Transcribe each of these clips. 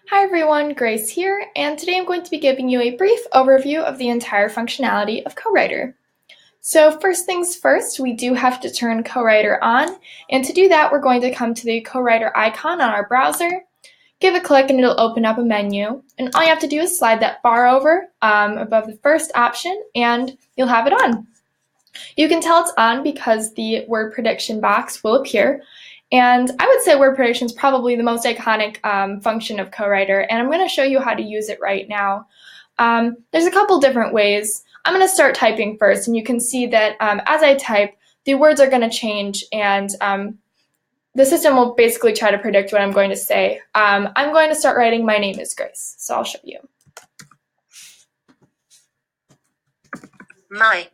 Hi everyone, Grace here, and today I'm going to be giving you a brief overview of the entire functionality of CoWriter. So first things first, we do have to turn CoWriter on, and to do that we're going to come to the CoWriter icon on our browser, give a click and it'll open up a menu, and all you have to do is slide that bar over above the first option and you'll have it on. You can tell it's on because the word prediction box will appear. And I would say word prediction is probably the most iconic function of CoWriter, and I'm going to show you how to use it right now. There's a couple different ways. I'm going to start typing first, and you can see that as I type, the words are going to change, and the system will basically try to predict what I'm going to say. I'm going to start writing, "My name is Grace," so I'll show you. My.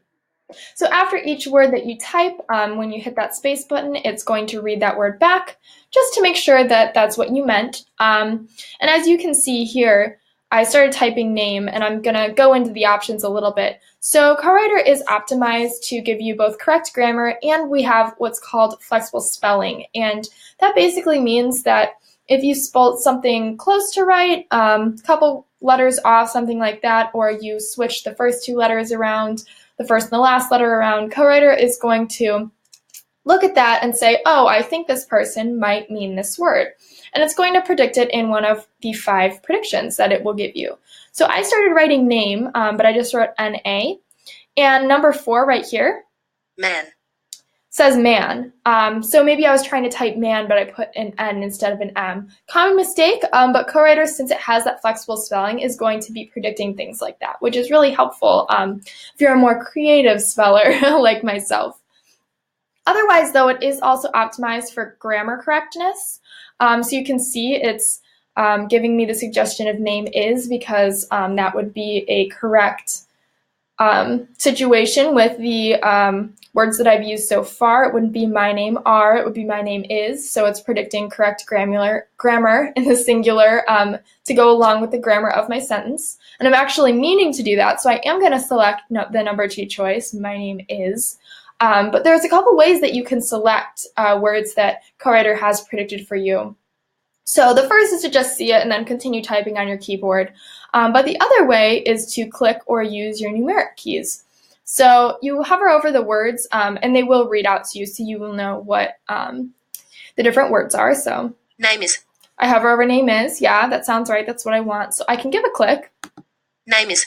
So after each word that you type, when you hit that space button, it's going to read that word back just to make sure that that's what you meant. And as you can see here, I started typing name, and I'm going to go into the options a little bit. So CoWriter is optimized to give you both correct grammar, and we have what's called flexible spelling. And that basically means that if you spelled something close to right, a couple letters off, something like that, or you switch the first two letters around, the first and the last letter around, CoWriter is going to look at that and say, oh, I think this person might mean this word. And it's going to predict it in one of the 5 predictions that it will give you. So I started writing name, but I just wrote N-A. And number 4 right here Man. says man. So maybe I was trying to type man, but I put an N instead of an M. Common mistake, but CoWriter, since it has that flexible spelling, is going to be predicting things like that, which is really helpful if you're a more creative speller like myself. Otherwise, though, it is also optimized for grammar correctness. So you can see it's giving me the suggestion of name is because that would be a correct situation with the words that I've used so far. It wouldn't be my name are, it would be my name is, so it's predicting correct grammar in the singular to go along with the grammar of my sentence. And I'm actually meaning to do that, so I am going to select the number 2 choice, my name is. But there's a couple ways that you can select words that CoWriter has predicted for you. So the first is to just see it and then continue typing on your keyboard. But the other way is to click or use your numeric keys. So you hover over the words and they will read out to you, so you will know what the different words are. So Name is. I hover over name is. Yeah, that sounds right. That's what I want. So I can give a click Name is.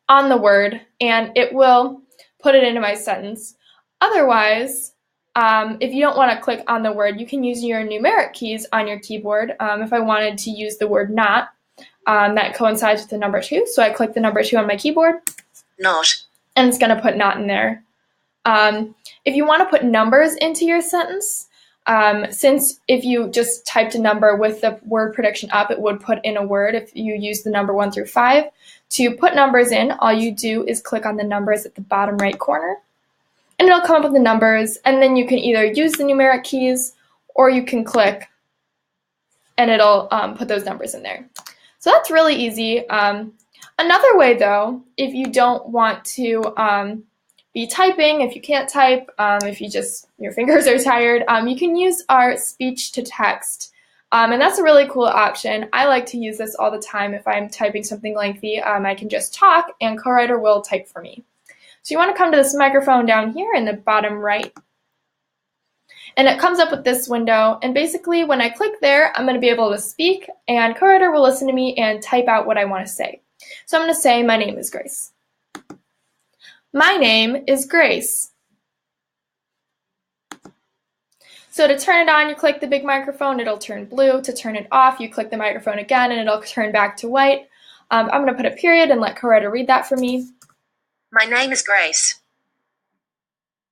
on the word and it will put it into my sentence. Otherwise, if you don't want to click on the word, you can use your numeric keys on your keyboard. If I wanted to use the word not, that coincides with the number 2. So I click the number 2 on my keyboard. Not. And it's going to put not in there. If you want to put numbers into your sentence, since if you just typed a number with the word prediction up, it would put in a word if you use the number 1 through 5. To put numbers in, all you do is click on the numbers at the bottom right corner. And it'll come up with the numbers, and then you can either use the numeric keys or you can click and it'll put those numbers in there. So that's really easy. Another way, though, if you don't want to be typing, if you can't type, if your fingers are tired, you can use our speech to text. And that's a really cool option. I like to use this all the time. If I'm typing something lengthy, I can just talk and CoWriter will type for me. So you want to come to this microphone down here in the bottom right. And it comes up with this window. And basically, when I click there, I'm going to be able to speak, and CoWriter will listen to me and type out what I want to say. So I'm going to say, my name is Grace. My name is Grace. So to turn it on, you click the big microphone, it'll turn blue. To turn it off, you click the microphone again, and it'll turn back to white. I'm going to put a period and let CoWriter read that for me. My name is Grace.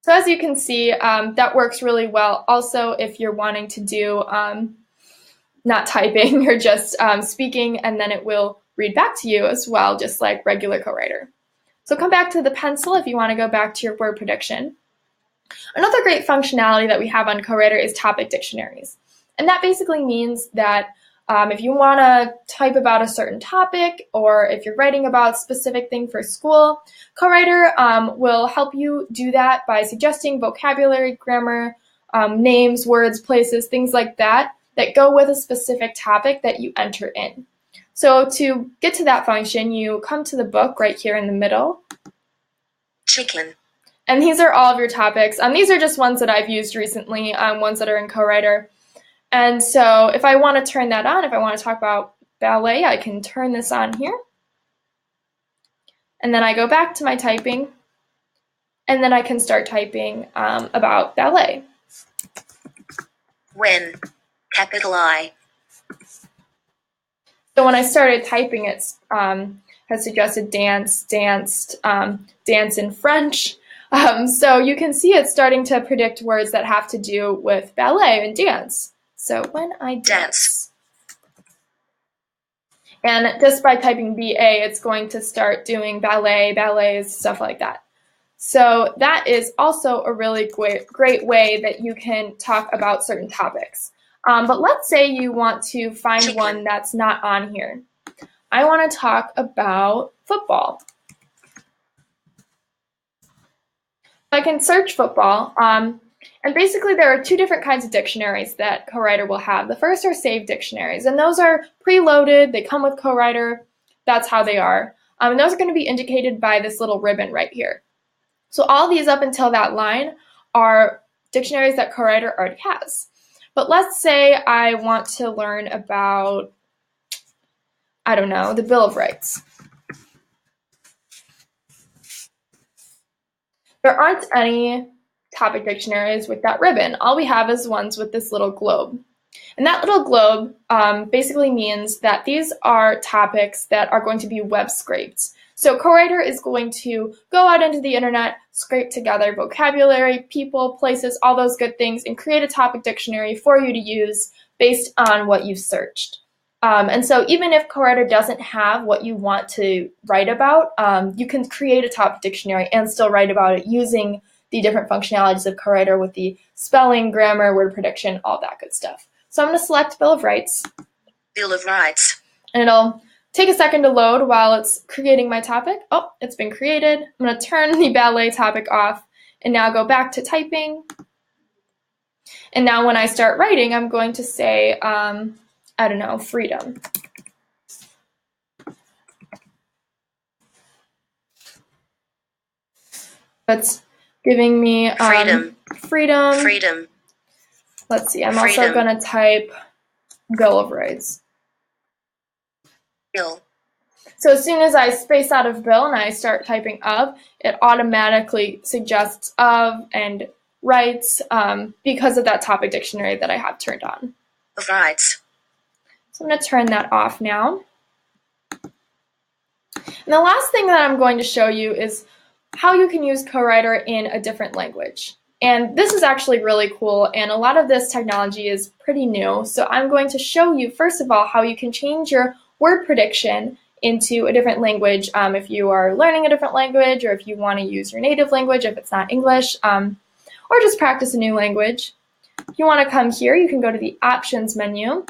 So as you can see, that works really well. Also, if you're wanting to do not typing, you're just speaking, and then it will read back to you as well, just like regular CoWriter. So come back to the pencil if you want to go back to your word prediction. Another great functionality that we have on CoWriter is topic dictionaries. And that basically means that if you want to type about a certain topic, or if you're writing about a specific thing for school, CoWriter will help you do that by suggesting vocabulary, grammar, names, words, places, things like that, that go with a specific topic that you enter in. So to get to that function, you come to the book right here in the middle. Chicken. And these are all of your topics. These are just ones that I've used recently, ones that are in Co-Writer. And so if I want to turn that on, if I want to talk about ballet, I can turn this on here. And then I go back to my typing, and then I can start typing about ballet. When. Capital I. So when I started typing, it has suggested dance, danced, dance in French. So you can see it's starting to predict words that have to do with ballet and dance. So when I dance. And just by typing BA, it's going to start doing ballet, ballets, stuff like that. So that is also a really great way that you can talk about certain topics. But let's say you want to find Chicken. one that's not on here. I want to talk about football. I can search football, and basically there are two different kinds of dictionaries that Co-Writer will have. The first are saved dictionaries, and those are preloaded. They come with Co-Writer. That's how they are. And those are going to be indicated by this little ribbon right here. So all these up until that line are dictionaries that Co-Writer already has. But let's say I want to learn about, I don't know, the Bill of Rights. There aren't any topic dictionaries with that ribbon. All we have is ones with this little globe. And that little globe basically means that these are topics that are going to be web scraped. So Co-Writer is going to go out into the internet, scrape together vocabulary, people, places, all those good things, and create a topic dictionary for you to use based on what you've searched. And so even if Co-Writer doesn't have what you want to write about, you can create a topic dictionary and still write about it using the different functionalities of Co-Writer with the spelling, grammar, word prediction, all that good stuff. So I'm going to select Bill of Rights. Bill of Rights. And it'll take a second to load while it's creating my topic. Oh, it's been created. I'm going to turn the ballet topic off and now go back to typing. And now when I start writing, I'm going to say, I don't know, freedom. That's giving me freedom. Freedom. Let's see, I'm also going to type Bill of Rights. Bill. So as soon as I space out of Bill and I start typing of, it automatically suggests of and rights because of that topic dictionary that I have turned on. Of rights. So I'm going to turn that off now. And the last thing that I'm going to show you is how you can use Co-Writer in a different language. And this is actually really cool, and a lot of this technology is pretty new. So I'm going to show you, first of all, how you can change your word prediction into a different language if you are learning a different language, or if you want to use your native language if it's not English, or just practice a new language. If you want to come here, you can go to the Options menu.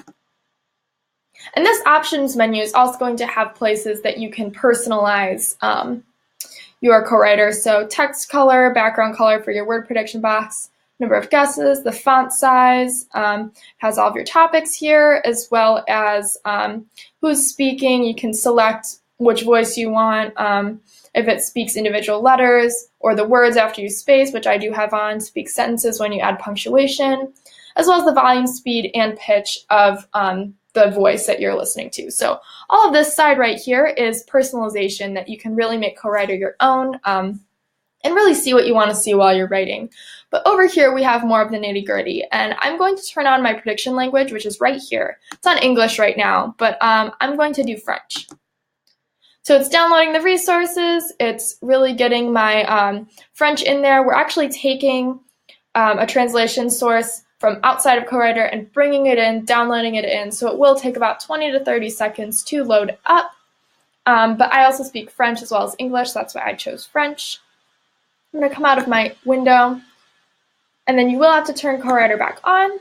And this Options menu is also going to have places that you can personalize your Co-Writer. So text color, background color for your word prediction box, number of guesses, the font size, has all of your topics here, as well as who's speaking. You can select which voice you want, if it speaks individual letters, or the words after you space, which I do have on, speak sentences when you add punctuation, as well as the volume, speed, and pitch of the voice that you're listening to. So all of this side right here is personalization that you can really make Co-Writer your own and really see what you want to see while you're writing. But over here we have more of the nitty-gritty, and I'm going to turn on my prediction language, which is right here. It's on English right now, but I'm going to do French. So it's downloading the resources, it's really getting my French in there. We're actually taking a translation source from outside of Co-Writer and bringing it in, downloading it in. So it will take about 20 to 30 seconds to load up. But I also speak French as well as English. That's why I chose French. I'm going to come out of my window. And then you will have to turn Co-Writer back on.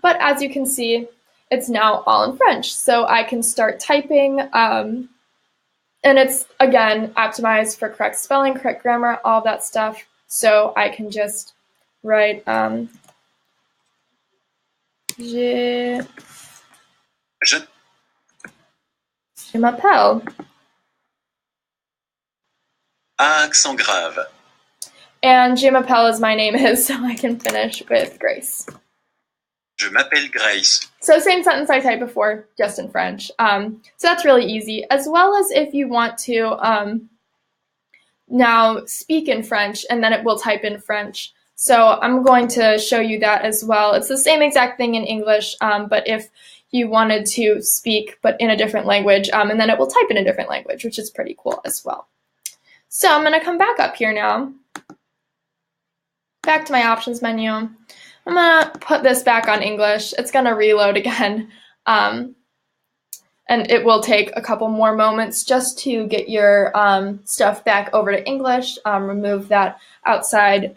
But as you can see, it's now all in French. So I can start typing. And it's, again, optimized for correct spelling, correct grammar, all of that stuff. So I can just write Je Je m'appelle. Accent grave. And je m'appelle as my name is, so I can finish with Grace. Je m'appelle Grace. So same sentence I typed before, just in French. So that's really easy, as well as if you want to now speak in French, and then it will type in French. So I'm going to show you that as well. It's the same exact thing in English, but if you wanted to speak but in a different language, and then it will type in a different language, which is pretty cool as well. So I'm going to come back up here now, back to my options menu. I'm going to put this back on English. It's going to reload again, and it will take a couple more moments just to get your stuff back over to English, remove that outside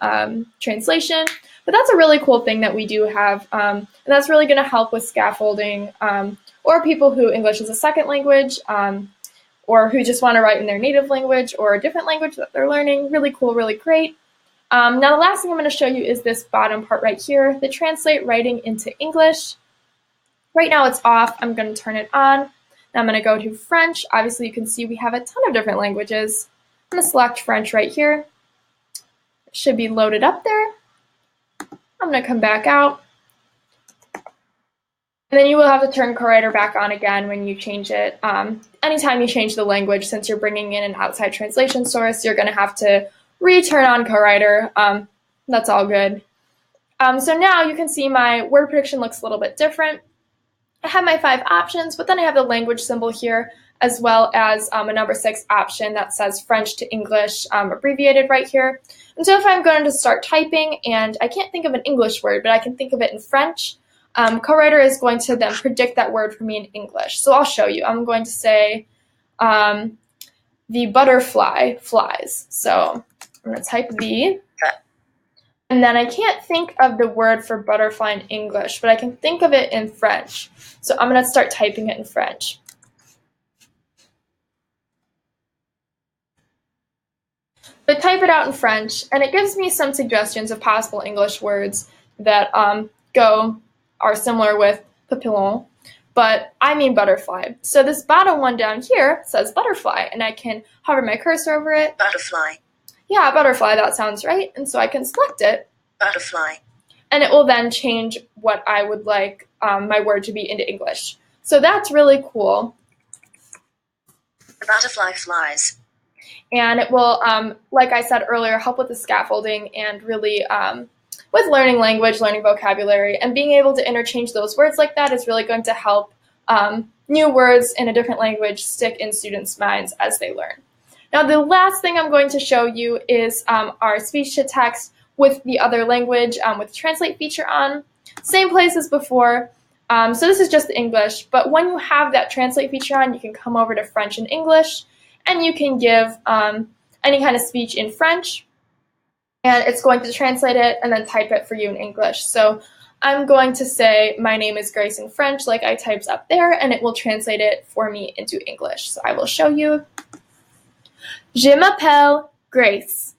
translation. But that's a really cool thing that we do have, and that's really going to help with scaffolding, or people who English is a second language, or who just want to write in their native language or a different language that they're learning. Really cool, really great. Now the last thing I'm going to show you is this bottom part right here, the translate writing into English. Right now it's off. I'm going to turn it on. Now I'm going to go to French. Obviously you can see we have a ton of different languages. I'm going to select French right here. It should be loaded up there. I'm going to come back out. And then you will have to turn CoWriter back on again when you change it. Anytime you change the language, since you're bringing in an outside translation source, you're going to have to return on CoWriter. That's all good. So now you can see my word prediction looks a little bit different. I have my 5 options, but then I have the language symbol here, as well as a number 6 option that says French to English, abbreviated right here. And so if I'm going to start typing and I can't think of an English word, but I can think of it in French, CoWriter is going to then predict that word for me in English. So I'll show you. I'm going to say the butterfly flies. So I'm going to type the, and then I can't think of the word for butterfly in English, but I can think of it in French. So I'm going to start typing it in French. I type it out in French, and it gives me some suggestions of possible English words that are similar with papillon, but I mean butterfly. So this bottom one down here says butterfly, and I can hover my cursor over it. Butterfly. Yeah, butterfly, that sounds right. And so I can select it. Butterfly. And it will then change what I would like my word to be into English. So that's really cool. The butterfly flies. And it will, like I said earlier, help with the scaffolding and really with learning language, learning vocabulary, and being able to interchange those words like that is really going to help new words in a different language stick in students' minds as they learn. Now, the last thing I'm going to show you is our speech-to-text with the other language with the translate feature on. Same place as before. So this is just English, but when you have that translate feature on, you can come over to French and English, and you can give any kind of speech in French, and it's going to translate it and then type it for you in English. So I'm going to say my name is Grace in French like I typed up there, and it will translate it for me into English. So I will show you. Je m'appelle Grace.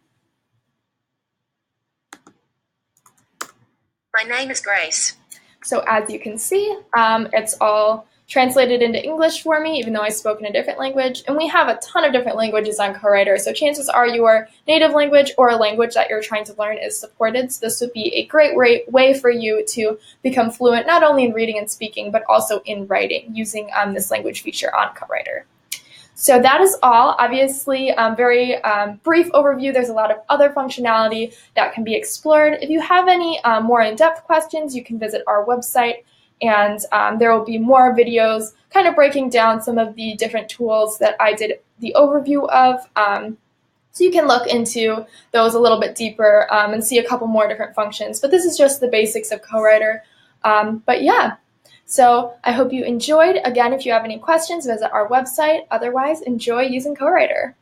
My name is Grace. So as you can see, it's all translated into English for me, even though I spoke in a different language. And we have a ton of different languages on CoWriter, so chances are your native language or a language that you're trying to learn is supported. So this would be a great way for you to become fluent, not only in reading and speaking, but also in writing using this language feature on CoWriter. So that is all. Obviously, very brief overview. There's a lot of other functionality that can be explored. If you have any more in-depth questions, you can visit our website, and there will be more videos kind of breaking down some of the different tools that I did the overview of. So you can look into those a little bit deeper and see a couple more different functions. But this is just the basics of CoWriter. But yeah. So I hope you enjoyed. Again, if you have any questions, visit our website. Otherwise, enjoy using CoWriter.